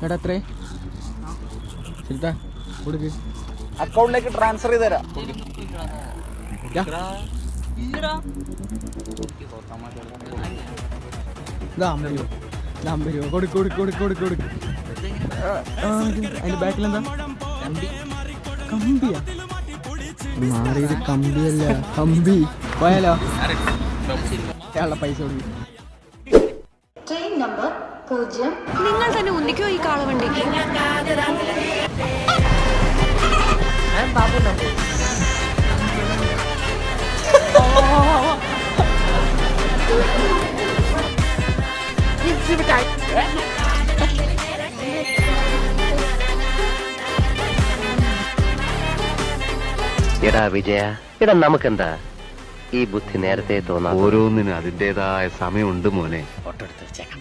എടാ എത്രേ ശരിട്ടാ കൊടുക്ക്. അക്കൗണ്ടിലേക്ക് ട്രാൻസ്ഫർ ചെയ്ത് തരാം. അതിന്റെ ബാക്കിലെന്താ കമ്പിയാ മാറിയത്? കമ്പിയല്ല കമ്പി. പോയാലോ? പൈസ കൊടുക്കും. Train number 0. നിങ്ങൾ തന്നെ ഒന്നിക്കോ ഈ കാളവണ്ടി. എടാ വിജയ, എടാ നമുക്കെന്താ ഈ ബുദ്ധി നേരത്തെ തോന്നാ? ഓരോന്നിനും അതിൻ്റെതായ സമയമുണ്ട് മോനെ. ഫോട്ടോ എടുത്ത് വെച്ചേക്കാം.